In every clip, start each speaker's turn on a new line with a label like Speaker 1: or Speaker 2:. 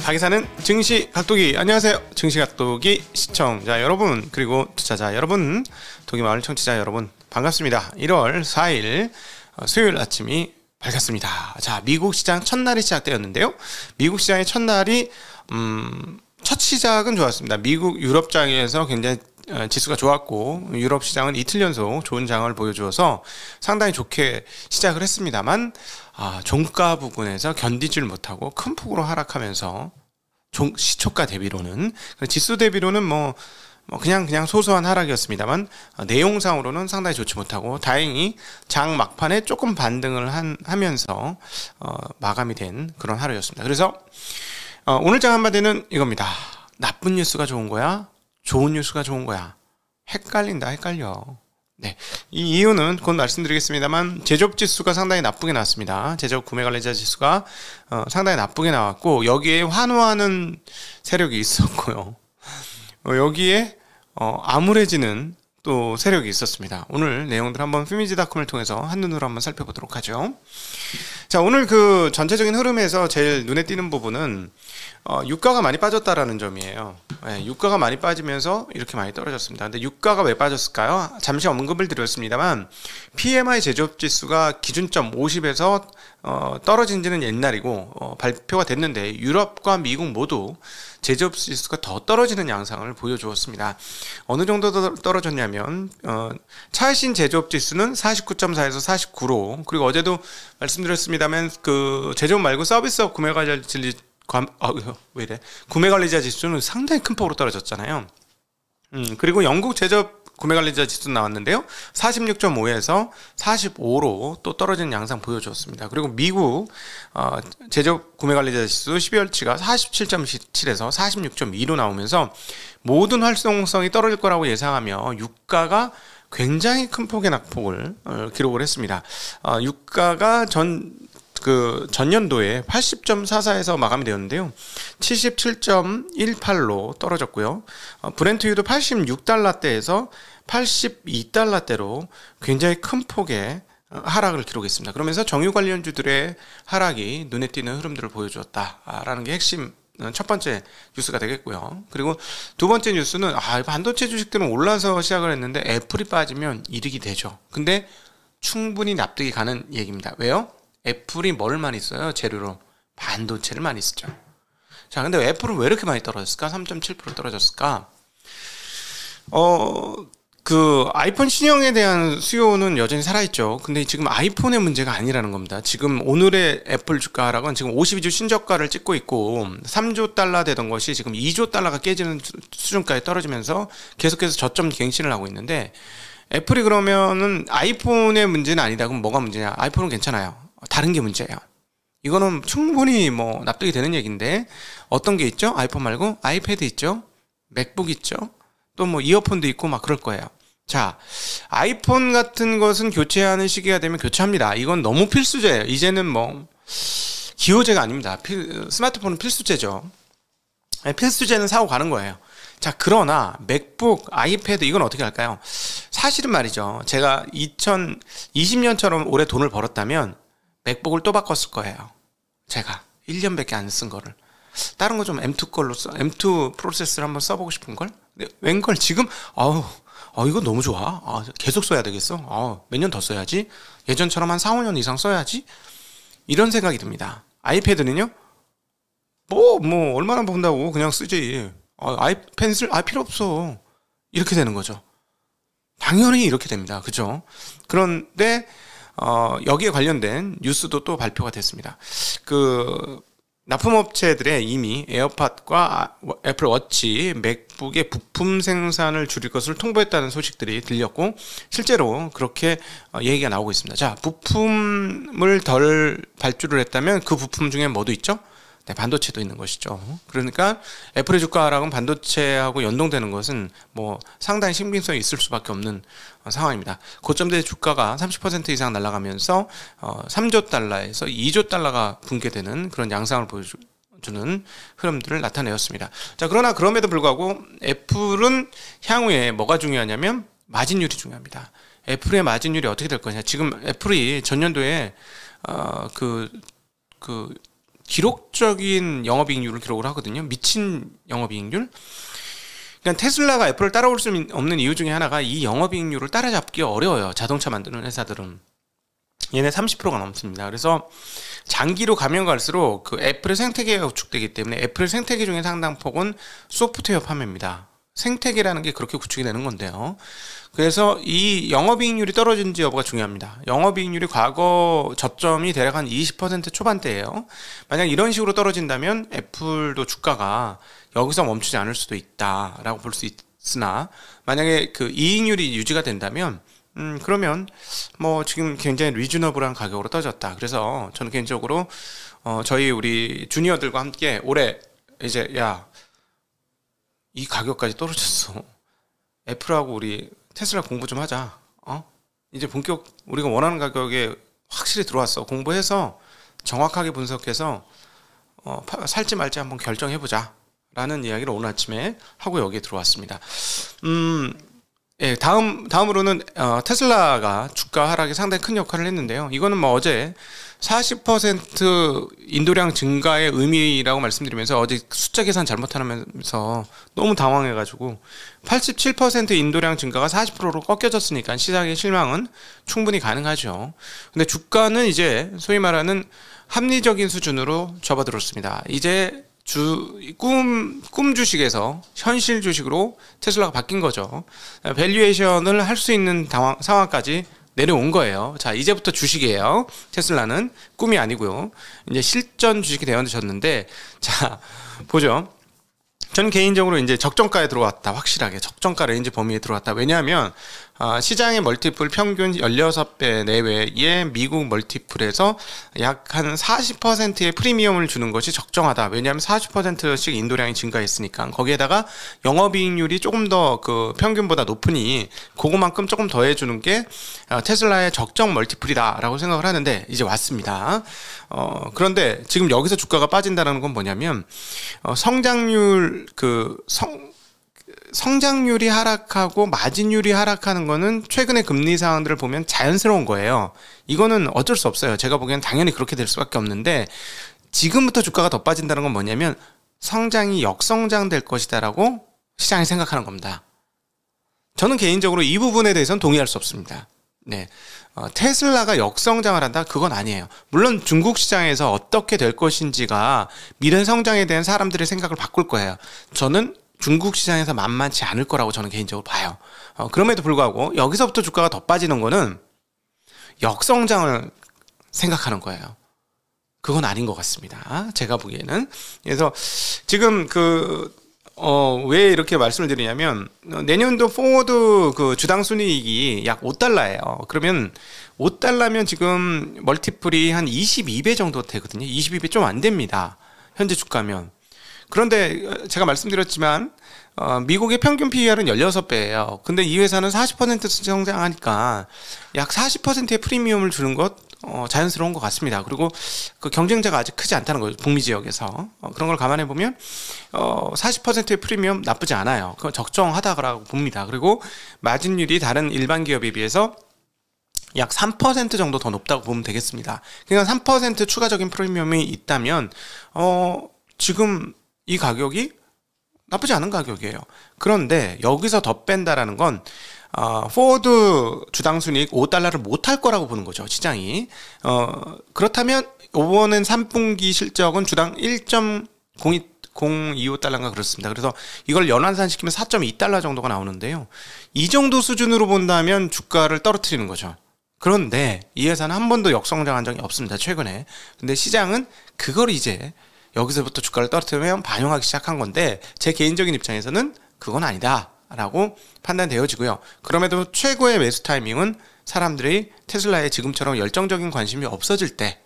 Speaker 1: 닭이 사는 증시 각도기. 안녕하세요, 증시 각도기 시청자 여러분, 그리고 투자자 여러분, 도기마을 청취자 여러분, 반갑습니다. 1월 4일 수요일 아침이 밝았습니다. 자, 미국 시장 첫날이 시작되었는데요. 미국 시장의 첫날이 첫 시작은 좋았습니다. 미국 유럽장에서 굉장히 지수가 좋았고, 유럽 시장은 이틀 연속 좋은 장을 보여주어서 상당히 좋게 시작을 했습니다만, 종가 부근에서 견디질 못하고 큰 폭으로 하락하면서 시초가 대비로는, 지수 대비로는 그냥 소소한 하락이었습니다만, 내용상으로는 상당히 좋지 못하고, 다행히 장 막판에 조금 반등을 하면서 마감이 된 그런 하루였습니다. 그래서 오늘 장 한마디는 이겁니다. 나쁜 뉴스가 좋은 거야? 좋은 뉴스가 좋은 거야? 헷갈린다, 헷갈려. 네, 이 이유는 곧 말씀드리겠습니다만, 제조업지수가 상당히 나쁘게 나왔습니다. 제조업 구매관리자 지수가 상당히 나쁘게 나왔고, 여기에 환호하는 세력이 있었고요. 여기에 암울해지는 또 세력이 있었습니다. 오늘 내용들 한번 피미지닷컴을 통해서 한눈으로 한번 살펴보도록 하죠. 자, 오늘 그 전체적인 흐름에서 제일 눈에 띄는 부분은 유가가 많이 빠졌다라는 점이에요. 네, 유가가 많이 빠지면서 이렇게 많이 떨어졌습니다. 근데 유가가 왜 빠졌을까요? 잠시 언급을 드렸습니다만, PMI 제조업지수가 기준점 50에서 떨어진 지는 옛날이고, 발표가 됐는데 유럽과 미국 모두 제조업지수가 더 떨어지는 양상을 보여주었습니다. 어느 정도 떨어졌냐면, 차이신 제조업지수는 49.4에서 49로, 그리고 어제도 말씀드렸습니다만, 그 제조업 말고 서비스업 구매관리자 지수는 상당히 큰 폭으로 떨어졌잖아요. 그리고 영국 제조업 구매관리자 지수 나왔는데요. 46.5에서 45로 또 떨어지는 양상 보여주었습니다. 그리고 미국 제조업 구매관리자 지수 12월치가 47.7에서 46.2로 나오면서 모든 활동성이 떨어질 거라고 예상하며 유가가 굉장히 큰 폭의 낙폭을 기록을 했습니다. 유가가 전년도에 80.44에서 마감이 되었는데요. 77.18로 떨어졌고요. 브렌트유도 86달러대에서 82달러대로 굉장히 큰 폭의 하락을 기록했습니다. 그러면서 정유 관련주들의 하락이 눈에 띄는 흐름들을 보여주었다라는 게 핵심 첫 번째 뉴스가 되겠고요. 그리고 두 번째 뉴스는 반도체 주식들은 올라서 시작을 했는데 애플이 빠지면 이득이 되죠. 근데 충분히 납득이 가는 얘기입니다. 왜요? 애플이 뭘 많이 써요? 재료로 반도체를 많이 쓰죠. 자, 근데 애플은 왜 이렇게 많이 떨어졌을까? 3.7% 떨어졌을까? 그 아이폰 신형에 대한 수요는 여전히 살아있죠. 근데 지금 아이폰의 문제가 아니라는 겁니다. 지금 오늘의 애플 주가 하락은 지금 52주 신저가를 찍고 있고, 3조 달러 되던 것이 지금 2조 달러가 깨지는 수준까지 떨어지면서 계속해서 저점 갱신을 하고 있는데, 애플이 그러면은 아이폰의 문제는 아니다. 그럼 뭐가 문제냐? 아이폰은 괜찮아요. 다른 게 문제예요. 이거는 충분히 납득이 되는 얘기인데, 어떤 게 있죠? 아이폰 말고 아이패드 있죠? 맥북 있죠? 또 이어폰도 있고 막 그럴 거예요. 자, 아이폰 같은 것은 교체하는 시기가 되면 교체합니다. 이건 너무 필수제예요. 이제는 기호제가 아닙니다. 스마트폰은 필수제죠. 필수제는 사고 가는 거예요. 자, 그러나 맥북, 아이패드 이건 어떻게 할까요? 사실은 말이죠. 제가 2020년처럼 올해 돈을 벌었다면 맥북을 또 바꿨을 거예요. 제가 1년밖에 안 쓴 거를. 다른 거 좀 M2 걸로 M2 프로세스를 한번 써보고 싶은 걸? 근데 웬걸 지금 이거 너무 좋아. 계속 써야 되겠어. 몇 년 더 써야지. 예전처럼 한 4, 5년 이상 써야지. 이런 생각이 듭니다. 아이패드는요? 얼마나 본다고 그냥 쓰지. 펜슬 필요 없어. 이렇게 되는 거죠. 당연히 이렇게 됩니다. 그죠? 그런데 여기에 관련된 뉴스도 또 발표가 됐습니다. 그 납품업체들의 이미 에어팟과 애플워치, 맥북의 부품 생산을 줄일 것을 통보했다는 소식들이 들렸고, 실제로 그렇게 얘기가 나오고 있습니다. 자, 부품을 덜 발주를 했다면 그 부품 중에 뭐도 있죠? 네, 반도체도 있는 것이죠. 그러니까 애플의 주가 하락은 반도체하고 연동되는 것은 상당히 신빙성이 있을 수밖에 없는 상황입니다. 고점대 주가가 30% 이상 날아가면서 3조 달러에서 2조 달러가 붕괴되는 그런 양상을 보여주는 흐름들을 나타내었습니다. 자, 그러나 그럼에도 불구하고 애플은 향후에 뭐가 중요하냐면 마진율이 중요합니다. 애플의 마진율이 어떻게 될 거냐. 지금 애플이 전년도에 기록적인 영업이익률을 기록을 하거든요. 미친 영업이익률. 그러니까 테슬라가 애플을 따라올 수 없는 이유 중에 하나가 이 영업이익률을 따라잡기 어려워요. 자동차 만드는 회사들은. 얘네 30%가 넘습니다. 그래서 장기로 가면 갈수록 그 애플의 생태계가 구축되기 때문에 애플 생태계 중에 상당폭은 소프트웨어 판매입니다. 생태계라는 게 그렇게 구축이 되는 건데요. 그래서 이 영업이익률이 떨어진지 여부가 중요합니다. 영업이익률이 과거 저점이 대략 한 20% 초반대예요. 만약 이런 식으로 떨어진다면 애플도 주가가 여기서 멈추지 않을 수도 있다라고 볼 수 있으나, 만약에 그 이익률이 유지가 된다면 그러면 뭐 지금 굉장히 리즈너블한 가격으로 떨어졌다. 그래서 저는 개인적으로 저희 우리 주니어들과 함께 올해 이제 이 가격까지 떨어졌어. 애플하고 우리 테슬라 공부 좀 하자. 이제 본격 우리가 원하는 가격에 확실히 들어왔어. 공부해서 정확하게 분석해서 살지 말지 한번 결정해보자 라는 이야기를 오늘 아침에 하고 여기에 들어왔습니다. 예, 다음으로는 테슬라가 주가 하락에 상당히 큰 역할을 했는데요. 이거는 뭐 어제 40% 인도량 증가의 의미라고 말씀드리면서 어제 숫자 계산 잘못하면서 너무 당황해가지고 87% 인도량 증가가 40%로 꺾여졌으니까 시장의 실망은 충분히 가능하죠. 근데 주가는 이제 소위 말하는 합리적인 수준으로 접어들었습니다. 이제 꿈 주식에서 현실 주식으로 테슬라가 바뀐 거죠. 밸류에이션을 할 수 있는 상황까지 내려온 거예요. 자, 이제부터 주식이에요. 테슬라는 꿈이 아니고요. 이제 실전 주식이 되어졌는데, 자, 보죠. 전 개인적으로 이제 적정가에 들어왔다. 확실하게 적정가 레인지 범위에 들어왔다. 왜냐하면 시장의 멀티플 평균 16배 내외의 미국 멀티플에서 약 한 40%의 프리미엄을 주는 것이 적정하다. 왜냐하면 40%씩 인도량이 증가했으니까. 거기에다가 영업이익률이 조금 더 그 평균보다 높으니 그거만큼 조금 더 해주는 게 테슬라의 적정 멀티플이다라고 생각을 하는데, 이제 왔습니다. 그런데 지금 여기서 주가가 빠진다는 건 뭐냐면 성장률이 하락하고 마진율이 하락하는 거는 최근의 금리 상황들을 보면 자연스러운 거예요. 이거는 어쩔 수 없어요. 제가 보기엔 당연히 그렇게 될 수밖에 없는데, 지금부터 주가가 더 빠진다는 건 뭐냐면 성장이 역성장 될 것이다라고 시장이 생각하는 겁니다. 저는 개인적으로 이 부분에 대해서는 동의할 수 없습니다. 네. 테슬라가 역성장을 한다? 그건 아니에요. 물론 중국 시장에서 어떻게 될 것인지가 미래 성장에 대한 사람들의 생각을 바꿀 거예요. 저는 중국 시장에서 만만치 않을 거라고 저는 개인적으로 봐요. 그럼에도 불구하고 여기서부터 주가가 더 빠지는 거는 역성장을 생각하는 거예요. 그건 아닌 것 같습니다. 제가 보기에는. 그래서 지금 왜 이렇게 말씀을 드리냐면, 내년도 포워드 그 주당 순이익이 약 $5예요. 그러면 $5면 지금 멀티플이 한 22배 정도 되거든요. 22배 좀 안 됩니다. 현재 주가면. 그런데 제가 말씀드렸지만 미국의 평균 PER은 16배예요. 근데 이 회사는 40% 성장하니까 약 40%의 프리미엄을 주는 것 자연스러운 것 같습니다. 그리고 그 경쟁자가 아직 크지 않다는 거죠. 북미 지역에서. 그런 걸 감안해 보면 40%의 프리미엄 나쁘지 않아요. 그건 적정하다고 봅니다. 그리고 마진율이 다른 일반 기업에 비해서 약 3% 정도 더 높다고 보면 되겠습니다. 그러니까 3% 추가적인 프리미엄이 있다면 지금 이 가격이 나쁘지 않은 가격이에요. 그런데 여기서 더 뺀다라는 건 포워드 주당 순이익 $5를 못할 거라고 보는 거죠, 시장이. 그렇다면 이번엔 3분기 실적은 주당 1.025달러인가 그렇습니다. 그래서 이걸 연환산시키면 $4.2 정도가 나오는데요. 이 정도 수준으로 본다면 주가를 떨어뜨리는 거죠. 그런데 이 회사는 한 번도 역성장한 적이 없습니다, 최근에. 근데 시장은 그걸 이제 여기서부터 주가를 떨어뜨리면 반영하기 시작한 건데, 제 개인적인 입장에서는 그건 아니다 라고 판단되어지고요. 그럼에도 최고의 매수 타이밍은 사람들이 테슬라에 지금처럼 열정적인 관심이 없어질 때,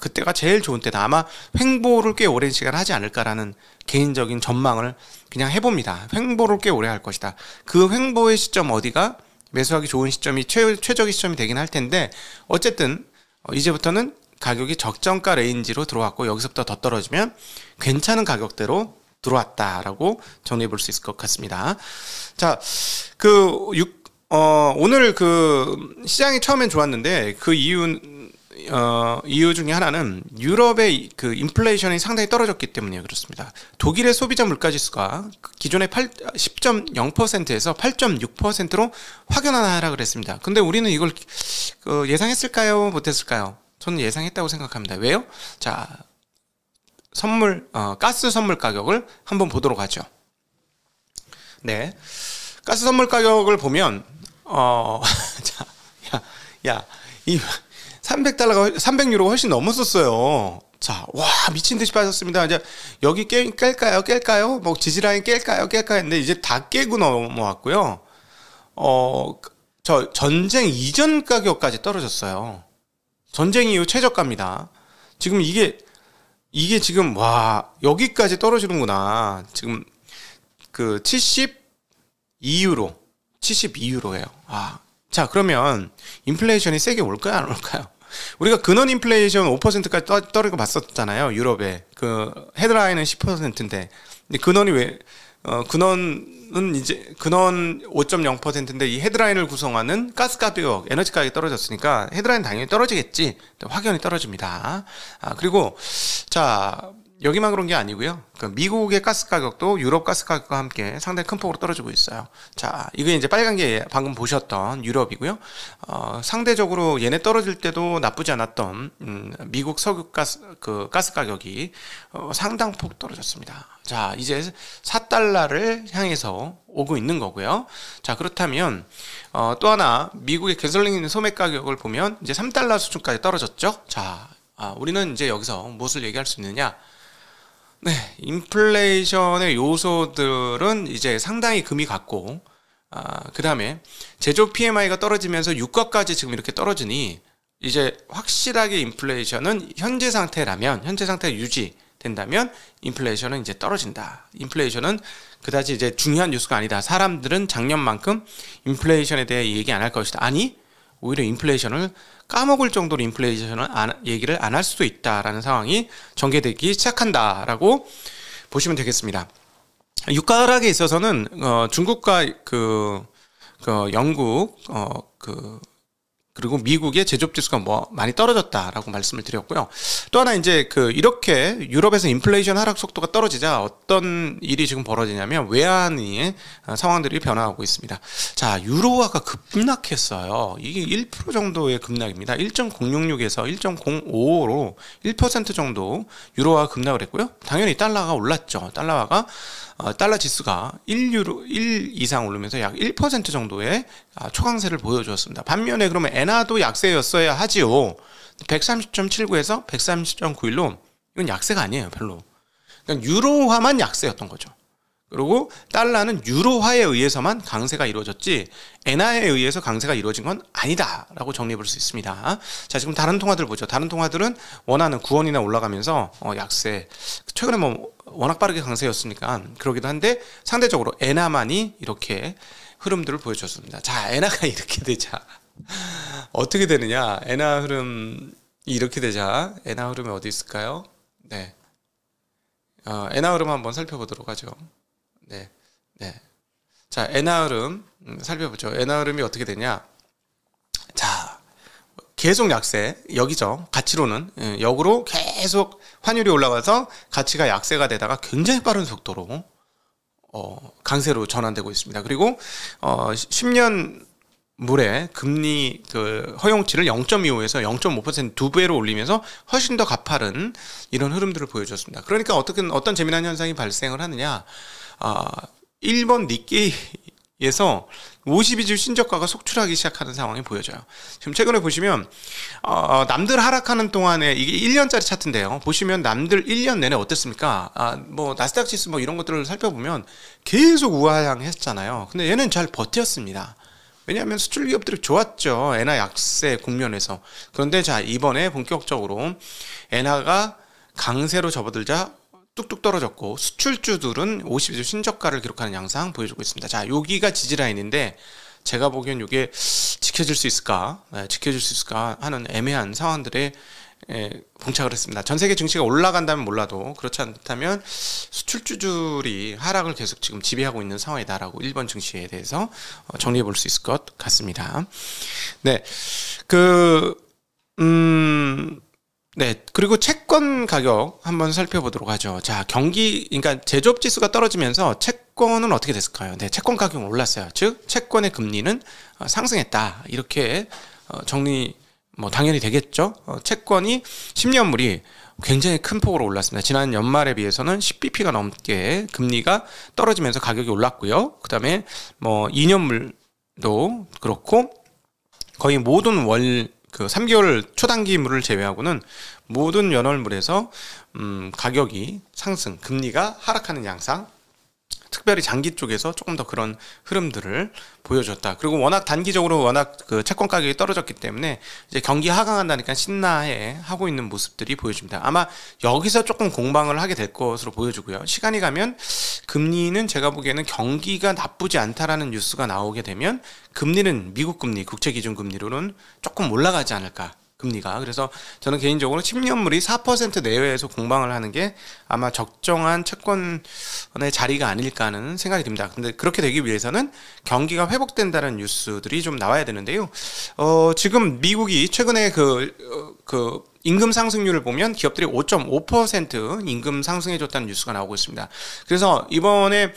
Speaker 1: 그때가 제일 좋은 때다. 아마 횡보를 꽤 오랜 시간 하지 않을까라는 개인적인 전망을 그냥 해봅니다. 횡보를 꽤 오래 할 것이다. 그 횡보의 시점 어디가 매수하기 좋은 시점이 최적의 시점이 되긴 할 텐데, 어쨌든 이제부터는 가격이 적정가 레인지로 들어왔고, 여기서부터 더 떨어지면 괜찮은 가격대로 들어왔다라고 정리해 볼 수 있을 것 같습니다. 자, 오늘 시장이 처음엔 좋았는데 그 이유는 이유 중에 하나는 유럽의 그 인플레이션이 상당히 떨어졌기 때문에 그렇습니다. 독일의 소비자 물가지수가 기존의 10.0%에서 8.6%로 확연한 하락을 했습니다. 근데 우리는 이걸 예상했을까요? 못했을까요? 저는 예상했다고 생각합니다. 왜요? 자, 가스 선물 가격을 한번 보도록 하죠. 네. 가스 선물 가격을 보면, 자, 이 300유로가 훨씬 넘었었어요. 자, 와, 미친 듯이 빠졌습니다. 이제 여기 깰까요? 뭐 지지라인 깰까요? 했는데 이제 다 깨고 넘어왔고요. 저 전쟁 이전 가격까지 떨어졌어요. 전쟁 이후 최저가입니다. 지금 이게 지금, 와, 여기까지 떨어지는구나. 지금 그 72유로예요. 아. 자, 그러면 인플레이션이 세게 올까요, 안 올까요? 우리가 근원 인플레이션 5%까지 떨어지고 봤었잖아요. 유럽에. 그 헤드라인은 10%인데. 근데 근원은 이제 근원 5.0%인데 이 헤드라인을 구성하는 가스 가격, 에너지 가격이 떨어졌으니까 헤드라인 당연히 떨어지겠지. 확연히 떨어집니다. 그리고 자, 여기만 그런 게 아니고요. 그 미국의 가스 가격도 유럽 가스 가격과 함께 상당히 큰 폭으로 떨어지고 있어요. 자, 이게 이제 빨간 게 방금 보셨던 유럽이고요. 상대적으로 얘네 떨어질 때도 나쁘지 않았던 미국 석유 가스 가격이 상당폭 떨어졌습니다. 자, 이제 4달러를 향해서 오고 있는 거고요. 자, 그렇다면 또 하나 미국의 가솔린 소매 가격을 보면 이제 3달러 수준까지 떨어졌죠. 자, 우리는 이제 여기서 무엇을 얘기할 수 있느냐? 네, 인플레이션의 요소들은 이제 상당히 금이 갔고, 그 다음에 제조업 PMI가 떨어지면서 유가까지 지금 이렇게 떨어지니 이제 확실하게 인플레이션은 현재 상태가 유지된다면 인플레이션은 이제 떨어진다. 인플레이션은 그다지 이제 중요한 뉴스가 아니다. 사람들은 작년만큼 인플레이션에 대해 얘기 안 할 것이다. 아니, 오히려 인플레이션을 까먹을 정도로 인플레이션을 얘기를 안 할 수도 있다라는 상황이 전개되기 시작한다라고 보시면 되겠습니다. 유가 하락에 있어서는 중국과 영국 그리고 미국의 제조업 지수가 많이 떨어졌다라고 말씀을 드렸고요. 또 하나 이제 이렇게 유럽에서 인플레이션 하락 속도가 떨어지자 어떤 일이 지금 벌어지냐면 외환의 상황들이 변화하고 있습니다. 자, 유로화가 급락했어요. 이게 1% 정도의 급락입니다. 1.066에서 1.05로 1% 정도 유로화가 급락을 했고요. 당연히 달러가 올랐죠. 달러 지수가 1 이상 오르면서 약 1% 정도의 초강세를 보여주었습니다. 반면에 그러면 엔화도 약세였어야 하지요. 130.79에서 130.91로 이건 약세가 아니에요, 별로. 그러니까 유로화만 약세였던 거죠. 그리고 달러는 유로화에 의해서만 강세가 이루어졌지 엔화에 의해서 강세가 이루어진 건 아니다라고 정리해 볼 수 있습니다. 자, 지금 다른 통화들 보죠. 다른 통화들은 원화는 9원이나 올라가면서 약세. 최근에 워낙 빠르게 강세였으니까 그러기도 한데 상대적으로 엔화만이 이렇게 흐름들을 보여줬습니다. 자, 엔화가 이렇게 되자 어떻게 되느냐? 엔화 흐름이 이렇게 되자 엔화 흐름이 어디 있을까요? 네, 엔화 흐름 한번 살펴보도록 하죠. 네. 자, 엔화 흐름 살펴보죠. 엔화 흐름이 어떻게 되냐? 자, 계속 약세, 여기죠. 가치로는 역으로 계속 환율이 올라가서 가치가 약세가 되다가 굉장히 빠른 속도로 강세로 전환되고 있습니다. 그리고 10년 물의 금리 허용치를 0.25에서 0.5% 2배로 올리면서 훨씬 더 가파른 이런 흐름들을 보여줬습니다. 그러니까 어떤 재미난 현상이 발생을 하느냐? 일본 니케이에서 52주 신저가가 속출하기 시작하는 상황이 보여져요. 지금 최근에 보시면 남들 하락하는 동안에 이게 1년짜리 차트인데요. 보시면 남들 1년 내내 어땠습니까? 나스닥 지수 이런 것들을 살펴보면 계속 우하향했잖아요. 근데 얘는 잘 버텼습니다. 왜냐하면 수출 기업들이 좋았죠. 엔화 약세 국면에서. 그런데 자, 이번에 본격적으로 엔화가 강세로 접어들자 뚝뚝 떨어졌고 수출주들은 52주 신저가를 기록하는 양상 보여주고 있습니다. 자, 여기가 지지라인인데 제가 보기엔 이게 지켜질 수 있을까 하는 애매한 상황들에 봉착을 했습니다. 전 세계 증시가 올라간다면 몰라도 그렇지 않다면 수출주들이 하락을 계속 지금 지배하고 있는 상황이다라고 일본 증시에 대해서 정리해 볼 수 있을 것 같습니다. 네, 네. 그리고 채권 가격 한번 살펴보도록 하죠. 자, 그러니까 제조업 지수가 떨어지면서 채권은 어떻게 됐을까요? 네, 채권 가격은 올랐어요. 즉, 채권의 금리는 상승했다. 이렇게 정리, 당연히 되겠죠. 채권이 10년물이 굉장히 큰 폭으로 올랐습니다. 지난 연말에 비해서는 10bp가 넘게 금리가 떨어지면서 가격이 올랐고요. 그 다음에 2년물도 그렇고 거의 모든 3개월 초단기물을 제외하고는 모든 연월물에서 가격이 상승, 금리가 하락하는 양상, 특별히 장기 쪽에서 조금 더 그런 흐름들을 보여줬다. 그리고 단기적으로 그 채권 가격이 떨어졌기 때문에 이제 경기 하강한다니까 신나해 하고 있는 모습들이 보여집니다. 아마 여기서 조금 공방을 하게 될 것으로 보여지고요. 시간이 가면 금리는 제가 보기에는 경기가 나쁘지 않다라는 뉴스가 나오게 되면 금리는 미국 금리, 국채 기준 금리로는 조금 올라가지 않을까. 금리가. 그래서 저는 개인적으로 10년물이 4% 내외에서 공방을 하는 게 아마 적정한 채권의 자리가 아닐까 하는 생각이 듭니다. 근데 그렇게 되기 위해서는 경기가 회복된다는 뉴스들이 좀 나와야 되는데요. 지금 미국이 최근에 그 임금 상승률을 보면 기업들이 5.5% 임금 상승해줬다는 뉴스가 나오고 있습니다. 그래서 이번에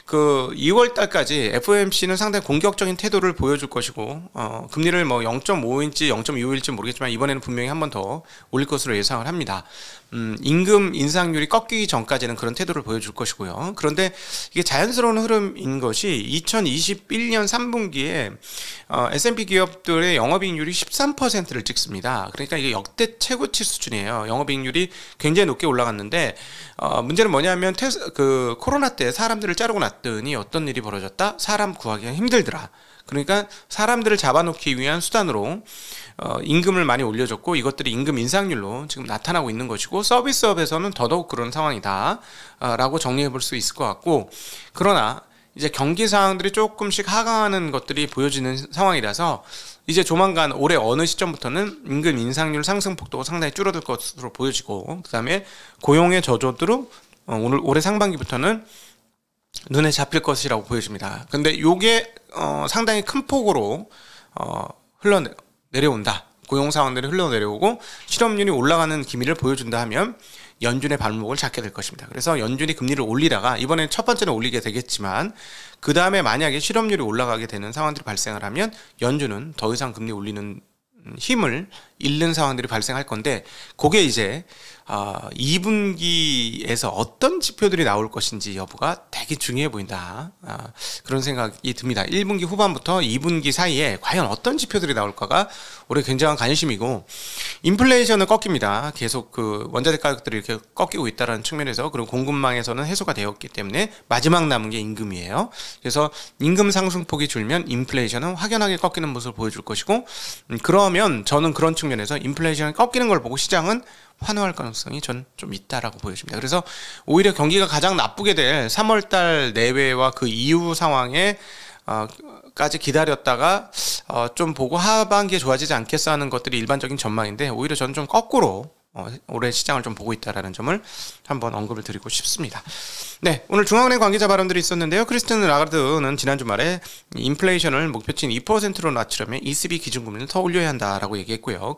Speaker 1: 2월 달까지 FOMC는 상당히 공격적인 태도를 보여줄 것이고, 금리를 0.5인지 0.25일지 모르겠지만 이번에는 분명히 한 번 더 올릴 것으로 예상을 합니다. 임금 인상률이 꺾이기 전까지는 그런 태도를 보여줄 것이고요. 그런데 이게 자연스러운 흐름인 것이 2021년 3분기에 S&P 기업들의 영업이익률이 13%를 찍습니다. 그러니까 이게 역대 최고치 수준이에요. 영업이익률이 굉장히 높게 올라갔는데 문제는 뭐냐면 코로나 때 사람들을 자르고 났더니 어떤 일이 벌어졌다? 사람 구하기가 힘들더라. 그러니까 사람들을 잡아놓기 위한 수단으로 임금을 많이 올려줬고 이것들이 임금 인상률로 지금 나타나고 있는 것이고 서비스업에서는 더더욱 그런 상황이다 라고 정리해 볼 수 있을 것 같고, 그러나 이제 경기 상황들이 조금씩 하강하는 것들이 보여지는 상황이라서 이제 조만간 올해 어느 시점부터는 임금 인상률 상승 폭도가 상당히 줄어들 것으로 보여지고, 그 다음에 고용의 저조들은 올해 상반기부터는 눈에 잡힐 것이라고 보여집니다. 근데 요게 상당히 큰 폭으로 흘러내려온다. 고용 상황들이 흘러내려오고 실업률이 올라가는 기미를 보여준다 하면 연준의 발목을 잡게 될 것입니다. 그래서 연준이 금리를 올리다가 이번엔 첫 번째는 올리게 되겠지만 그 다음에 만약에 실업률이 올라가게 되는 상황들이 발생을 하면 연준은 더 이상 금리 올리는 힘을 잃는 상황들이 발생할 건데, 그게 이제 2분기에서 어떤 지표들이 나올 것인지 여부가 되게 중요해 보인다. 그런 생각이 듭니다. 1분기 후반부터 2분기 사이에 과연 어떤 지표들이 나올까가 올해 굉장한 관심이고, 인플레이션은 꺾입니다. 계속 원자재 가격들이 이렇게 꺾이고 있다는 측면에서, 그리고 공급망에서는 해소가 되었기 때문에 마지막 남은 게 임금이에요. 그래서 임금 상승폭이 줄면 인플레이션은 확연하게 꺾이는 모습을 보여줄 것이고, 그러면 저는 그런 측면에서 인플레이션이 꺾이는 걸 보고 시장은 환호할 가능성이 전 좀 있다라고 보여집니다. 그래서 오히려 경기가 가장 나쁘게 될 3월달 내외와 그 이후 상황에 까지 기다렸다가 좀 보고 하반기에 좋아지지 않겠어 하는 것들이 일반적인 전망인데, 오히려 저는 좀 거꾸로 올해 시장을 좀 보고 있다라는 점을 한번 언급을 드리고 싶습니다. 네, 오늘 중앙은행 관계자 발언들이 있었는데요. 크리스틴 라가르드는 지난 주말에 인플레이션을 목표치인 2%로 낮추려면 ECB 기준금리를 더 올려야 한다라고 얘기했고요.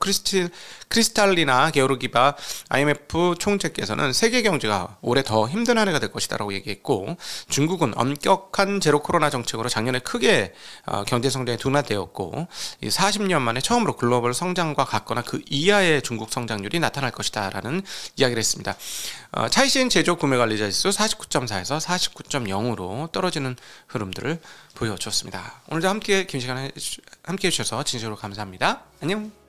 Speaker 1: 크리스탈리나 게오르기바 IMF 총재께서는 세계 경제가 올해 더 힘든 한 해가 될 것이다라고 얘기했고, 중국은 엄격한 제로 코로나 정책으로 작년에 크게 경제 성장이 둔화되었고 40년 만에 처음으로 글로벌 성장과 같거나 그 이하의 중국 성장률이 나타날 것이다라는 이야기를 했습니다. 차이신 제조 구매 관리자 지수 49.4에서 49.0으로 떨어지는 흐름들을 보여주었습니다. 오늘도 함께 긴 시간 함께 해주셔서 진심으로 감사합니다. 안녕.